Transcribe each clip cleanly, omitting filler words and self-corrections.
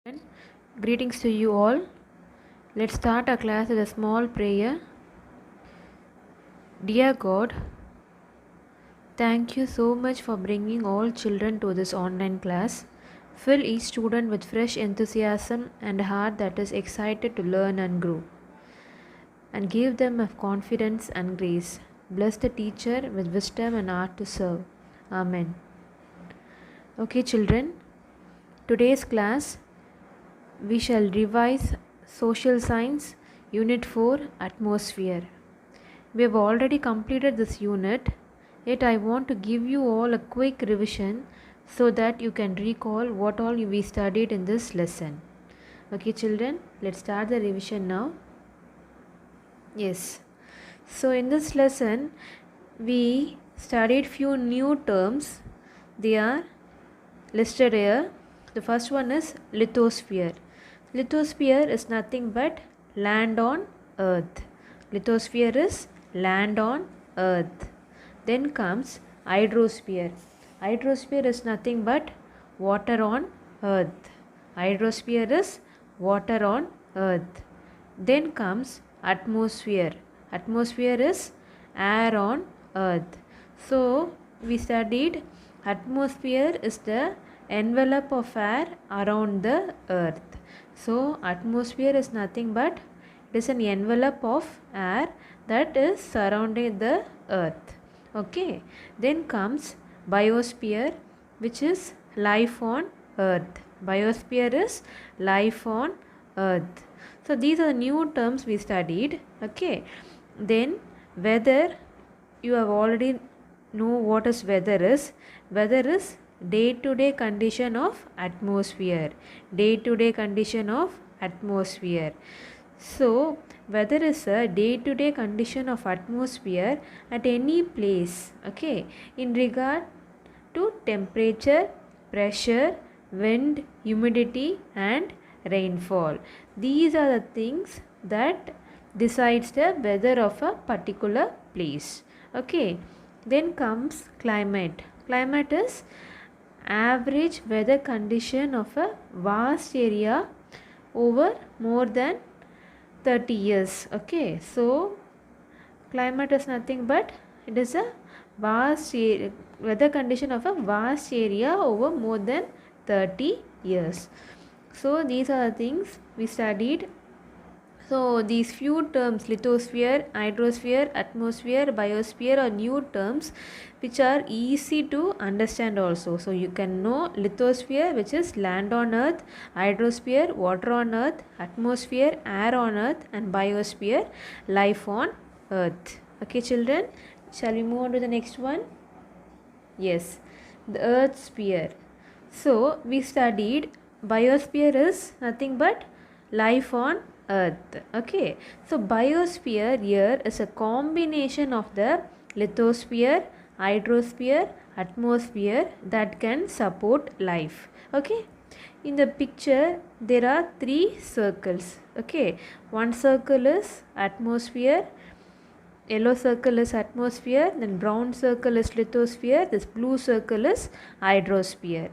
And greetings to you all. Let's start our class with a small prayer. Dear God, thank you so much for bringing all children to this online class. Fill each student with fresh enthusiasm and a heart that is excited to learn and grow. And give them of confidence and grace. Bless the teacher with wisdom and art to serve. Amen. Okay, children, today's class we shall revise Social Science Unit 4 Atmosphere. We have already completed this unit, yet I want to give you all a quick revision so that you can recall what all we studied in this lesson. Okay, children, let's start the revision now. Yes. So in this lesson, we studied few new terms. They are listed here. The first one is lithosphere. Lithosphere is nothing but land on earth. Lithosphere is land on earth. Then comes hydrosphere. Hydrosphere is nothing but water on earth. Hydrosphere is water on earth. Then comes atmosphere. Atmosphere is air on earth. So we studied atmosphere is the envelope of air around the earth. So atmosphere is nothing but it is an envelope of air that is surrounding the earth. Okay. Then comes biosphere, which is life on earth. Biosphere is life on earth. So these are the new terms we studied. Okay. Then weather, you have already know what is weather is. Weather is day-to-day condition of atmosphere. Day-to-day condition of atmosphere. So weather is a day-to-day condition of atmosphere at any place. Okay. In regard to temperature, pressure, wind, humidity and rainfall. These are the things that decides the weather of a particular place. Okay. Then comes climate. Climate is average weather condition of a vast area over more than 30 years. Okay. So climate is nothing but it is a vast weather condition of a vast area over more than 30 years. So these are the things we studied. So these few terms lithosphere, hydrosphere, atmosphere, biosphere are new terms which are easy to understand also. So you can know lithosphere, which is land on earth, hydrosphere water on earth, atmosphere air on earth and biosphere life on earth. Okay children, shall we move on to the next one? Yes, the earth sphere. So we studied biosphere is nothing but life on earth. Okay, so biosphere here is a combination of the lithosphere, hydrosphere, atmosphere that can support life. Okay, in the picture there are three circles. Okay, one circle is atmosphere, yellow circle is atmosphere, then brown circle is lithosphere, this blue circle is hydrosphere.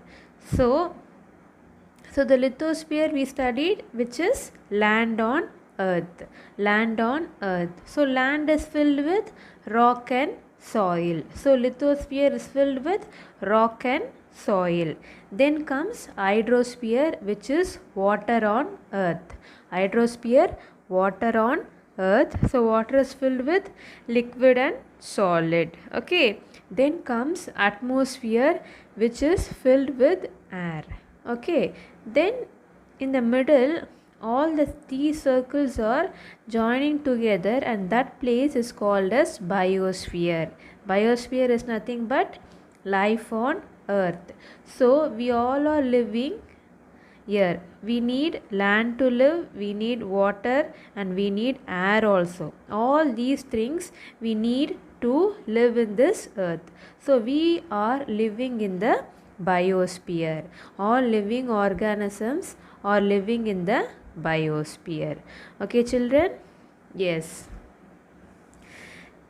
So the lithosphere we studied, which is land on earth. Land on earth. So land is filled with rock and soil. So lithosphere is filled with rock and soil. Then comes hydrosphere, which is water on earth. Hydrosphere, water on earth. So water is filled with liquid and solid. Okay. Then comes atmosphere, which is filled with air. Okay, then in the middle all the three circles are joining together and that place is called as biosphere. Biosphere is nothing but life on earth. So we all are living here. We need land to live, we need water and we need air also. All these things we need to live in this earth. So we are living in the biosphere. All living organisms are living in the biosphere. Okay children? Yes.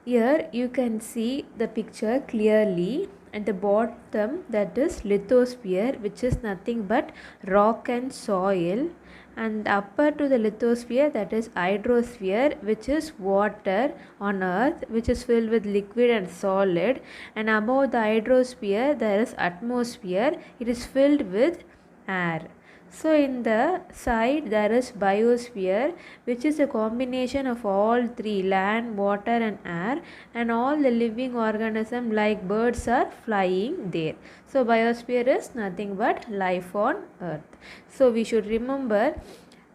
Here you can see the picture clearly. at the bottom, that is lithosphere, which is nothing but rock and soil, and upper to the lithosphere, that is hydrosphere, which is water on earth, which is filled with liquid and solid, and above the hydrosphere there is atmosphere, it is filled with air. So in the side there is biosphere, which is a combination of all three, land, water and air, and all the living organisms like birds are flying there. So biosphere is nothing but life on earth. So we should remember,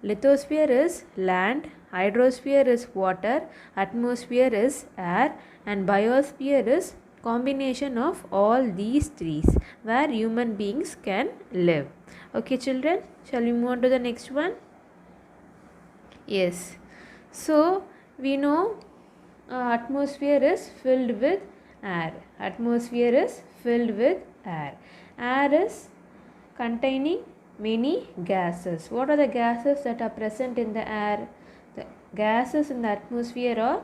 lithosphere is land, hydrosphere is water, atmosphere is air, and biosphere is combination of all these trees where human beings can live. Okay children, shall we move on to the next one? Yes. So we know atmosphere is filled with air. Atmosphere is filled with air. Air is containing many gases. What are the gases that are present in the air? The gases in the atmosphere are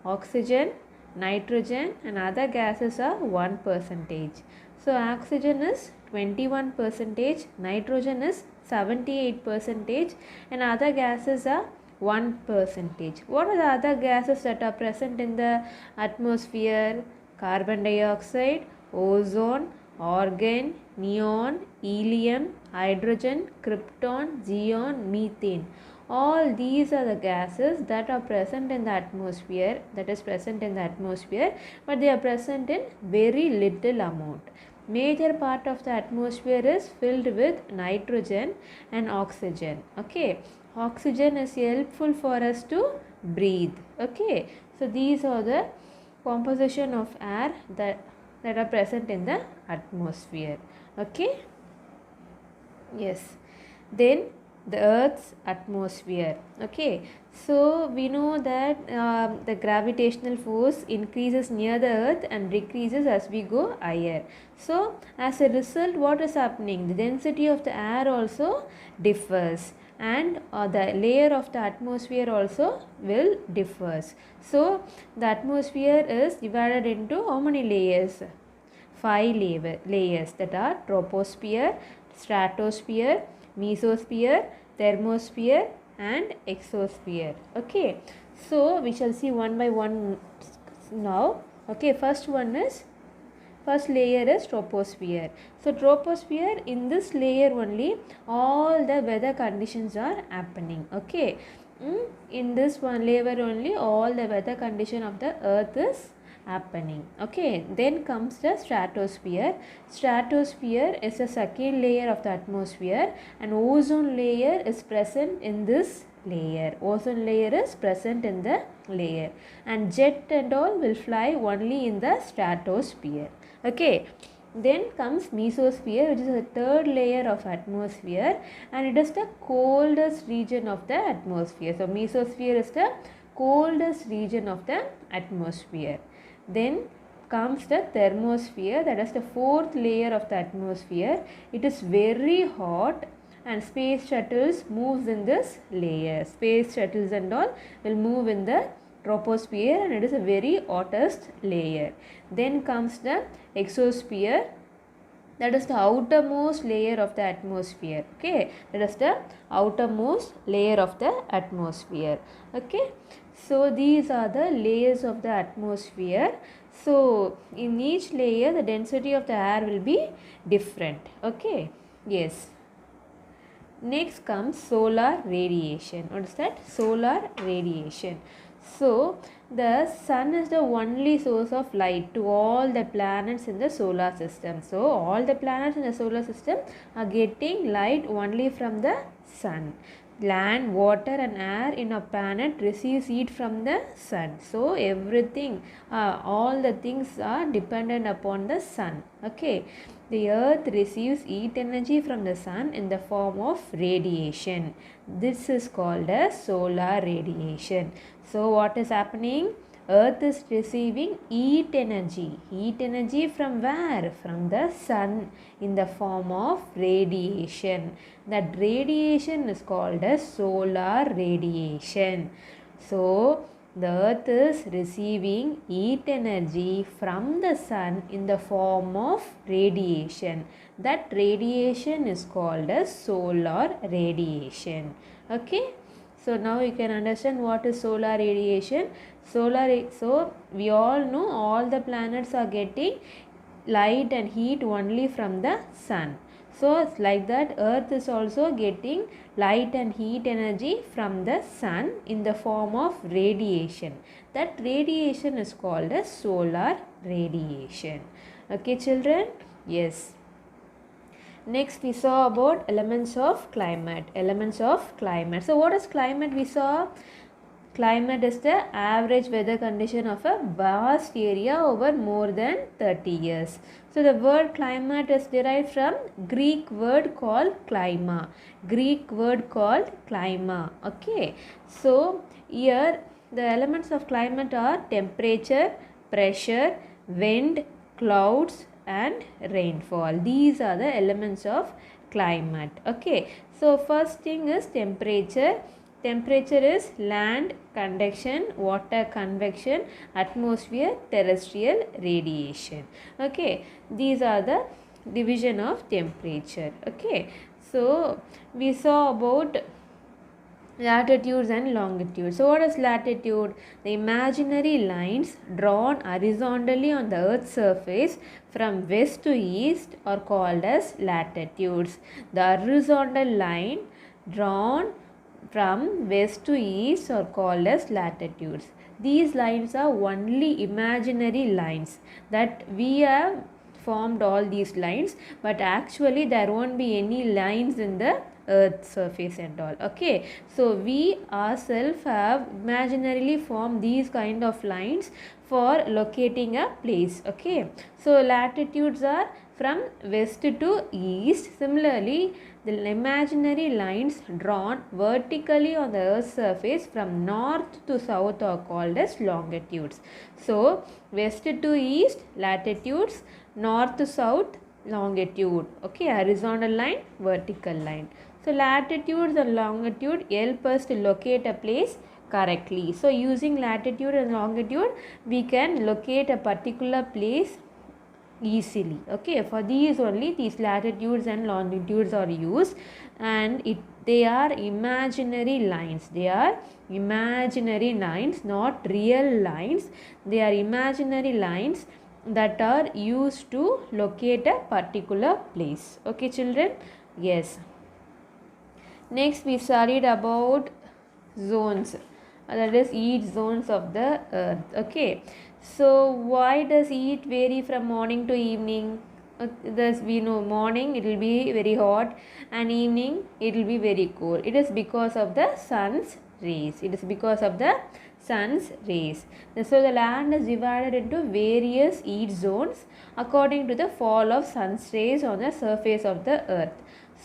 oxygen, nitrogen, and other gases are 1%. So oxygen is 21%, nitrogen is 78%, and other gases are 1%. What are the other gases that are present in the atmosphere? Carbon dioxide, ozone, argon, neon, helium, hydrogen, krypton, xenon, methane. All these are the gases that are present in the atmosphere, but they are present in very little amount. Major part of the atmosphere is filled with nitrogen and oxygen. Okay, oxygen is helpful for us to breathe. Okay, so these are the composition of air that are present in the atmosphere. Okay, yes. Then the earth's atmosphere. Okay, so we know that the gravitational force increases near the earth and decreases as we go higher. So as a result, what is happening? The density of the air also differs, and the layer of the atmosphere also will differs. So the atmosphere is divided into how many layers? 5 layers, that are troposphere, stratosphere, mesosphere, thermosphere and exosphere. Okay, so we shall see one by one now. Okay, first layer is troposphere. So troposphere, in this layer only all the weather conditions are happening. Okay, in this one layer only all the weather condition of the earth is happening. Okay, then comes the stratosphere. Stratosphere is the second layer of the atmosphere, and ozone layer is present in this layer. Ozone layer is present in the layer, and jet and all will fly only in the stratosphere. Okay, then comes mesosphere, which is the third layer of atmosphere, and it is the coldest region of the atmosphere. So mesosphere is the coldest region of the atmosphere. Then comes the thermosphere, that is the fourth layer of the atmosphere. It is very hot, and space shuttles moves in this layer. Space shuttles and all will move in the troposphere, and it is a very hottest layer. Then comes the exosphere, that is the outermost layer of the atmosphere. Okay, that is the outermost layer of the atmosphere. Okay, so these are the layers of the atmosphere. So in each layer the density of the air will be different. Okay, yes. Next comes solar radiation. What is that? Solar radiation. So the sun is the only source of light to all the planets in the solar system. So all the planets in the solar system are getting light only from the sun. Land, water and air in a planet receives heat from the sun. So everything, all the things are dependent upon the sun. Okay, the earth receives heat energy from the sun in the form of radiation. This is called as solar radiation. So what is happening? Earth is receiving heat energy. Heat energy from where? From the sun in the form of radiation. That radiation is called as solar radiation. So The earth is receiving heat energy from the sun in the form of radiation. That radiation is called as solar radiation. Okay, so now you can understand what is solar radiation. So we all know all the planets are getting light and heat only from the sun. So it's like that earth is also getting light and heat energy from the sun in the form of radiation. That radiation is called as solar radiation. Okay children? Yes. Next we saw about elements of climate. Elements of climate. So what is climate? We saw climate is the average weather condition of a vast area over more than 30 years. So the word climate is derived from Greek word called clima. Greek word called clima. Okay. So here the elements of climate are temperature, pressure, wind, clouds and rainfall. These are the elements of climate. Okay. So first thing is temperature. Temperature is land, conduction, water convection, atmosphere, terrestrial radiation. Okay, these are the division of temperature. Okay, so we saw about latitudes and longitudes. So what is latitude? The imaginary lines drawn horizontally on the earth's surface from west to east are called as latitudes. The horizontal line drawn from west to east are called as latitudes. These lines are only imaginary lines that we have formed all these lines, but actually there won't be any lines in the earth's surface and all. Okay, so we ourselves have imaginarily formed these kind of lines for locating a place. Okay, so latitudes are from west to east. Similarly, the imaginary lines drawn vertically on the earth's surface from north to south are called as longitudes. So west to east latitudes, north to south longitude. Okay, horizontal line, vertical line. So latitudes and longitude help us to locate a place correctly. So using latitude and longitude we can locate a particular place easily. Okay, for these only these latitudes and longitudes are used, and they are imaginary lines. They are imaginary lines, not real lines. They are imaginary lines that are used to locate a particular place. Okay children? Yes. Next we studied about zones, that is heat zones of the earth. Okay, so why does heat vary from morning to evening? Thus we know morning it will be very hot and evening it will be very cold. It is because of the sun's rays. It is because of the sun's rays. So the land is divided into various heat zones according to the fall of sun's rays on the surface of the earth.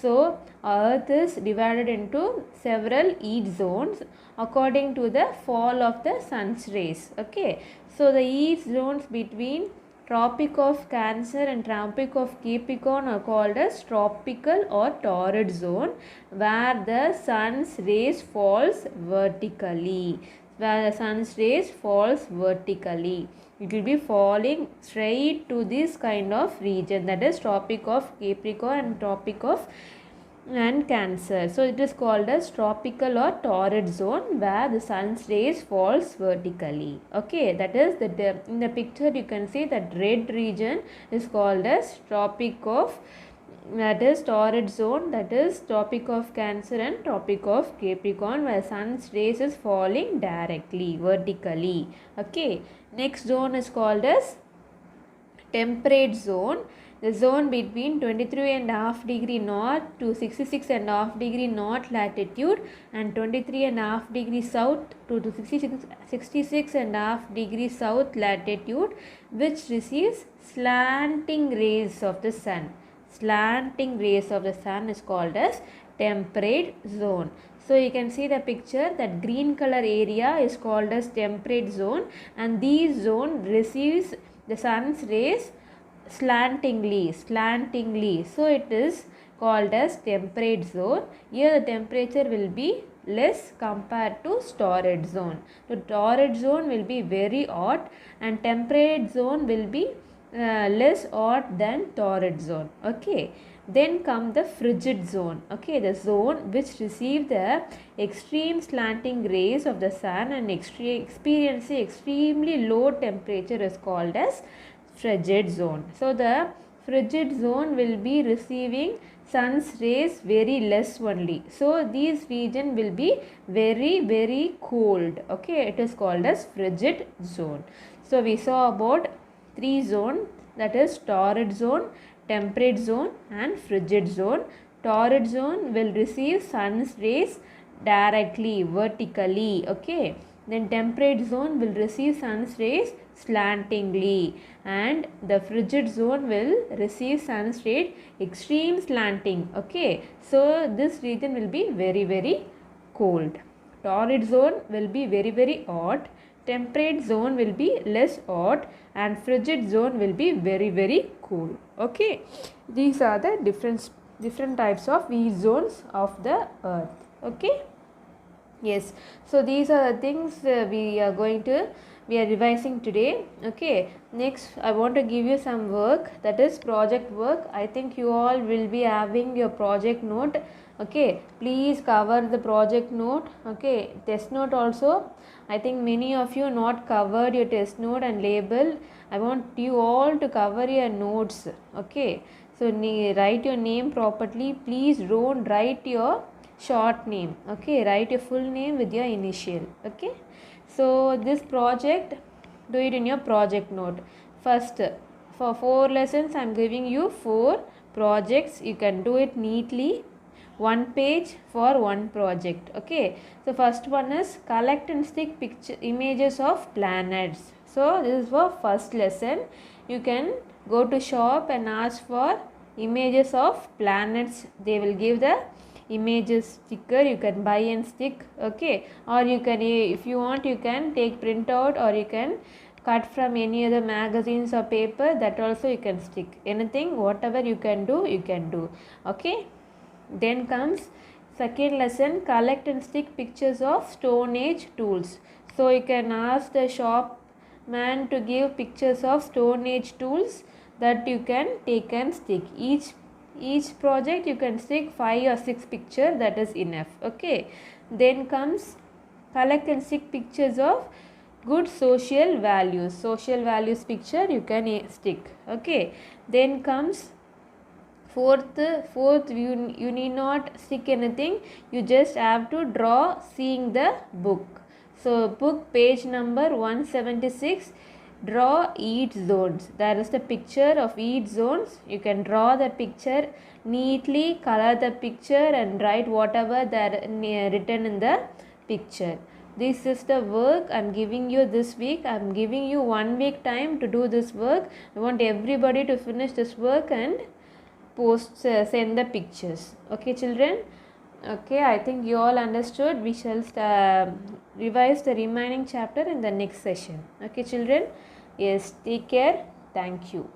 So earth is divided into several heat zones according to the fall of the sun's rays. Okay, so the heat zones between Tropic of Cancer and Tropic of Capricorn are called as tropical or torrid zone, where the sun's rays falls vertically. Where the sun's rays falls vertically, it will be falling straight to this kind of region, that is Tropic of Capricorn and Tropic of Cancer. So it is called as tropical or torrid zone, where the sun's rays falls vertically. Okay, that is in the picture you can see that red region is called as Tropic of, that is torrid zone, that is Tropic of Cancer and Tropic of Capricorn, where sun's rays is falling directly vertically. Okay, next zone is called as temperate zone. The zone between 23.5 degree north to 66.5 degree north latitude and 23.5 degree south to 66.5 degree south latitude, which receives slanting rays of the sun. Slanting rays of the sun is called as temperate zone. So you can see the picture, that green color area is called as temperate zone, and this zone receives the sun's rays slantingly. So it is called as temperate zone. Here the temperature will be less compared to torrid zone. The torrid zone will be very hot and temperate zone will be less hot than torrid zone. Okay, then come the frigid zone. Okay, the zone which receive the extreme slanting rays of the sun and experiencing extremely low temperature is called as frigid zone. So the frigid zone will be receiving sun's rays very less only. So these region will be very cold. Okay, it is called as frigid zone. So we saw about three zone, that is torrid zone, temperate zone and frigid zone. Torrid zone will receive sun's rays directly, vertically. Okay, then temperate zone will receive sun's rays slantingly, and the frigid zone will receive sun's rays extreme slanting. Okay, so this region will be very cold. Torrid zone will be very hot, temperate zone will be less hot, and frigid zone will be very cool. Okay, these are the different types of heat zones of the earth. Okay, yes, so these are the things we are revising today. Okay, next I want to give you some work, that is project work. I think you all will be having your project note. Okay, please cover the project note. Okay, test note also, I think many of you not covered your test note and label. I want you all to cover your notes. Okay, so write your name properly. Please don't write your short name. Okay, write your full name with your initial. Okay, so this project, do it in your project note. First, for 4 lessons I am giving you 4 projects. You can do it neatly, 1 page for 1 project. Okay, so first one is collect and stick picture images of planets. So this is for first lesson. You can go to shop and ask for images of planets. They will give the images sticker, you can buy and stick. Okay, or you can, if you want, you can take printout, or you can cut from any other magazines or paper, that also you can stick. Anything, whatever you can do, you can do. Okay, then comes second lesson, collect and stick pictures of Stone Age tools. So you can ask the shop man to give pictures of Stone Age tools that you can take and stick. Each project you can stick 5 or 6 picture, that is enough. Okay, then comes collect and stick pictures of good social values picture you can stick. Okay, then comes fourth you need not stick anything, you just have to draw seeing the book. So book page number 176, draw each zones. There is the picture of each zones. You can draw the picture neatly, color the picture and write whatever that written in the picture. This is the work I am giving you this week. I am giving you 1 week time to do this work. I want everybody to finish this work and send the pictures. Okay children, okay, I think you all understood. We shall revise the remaining chapter in the next session. Okay children, yes, take care, thank you.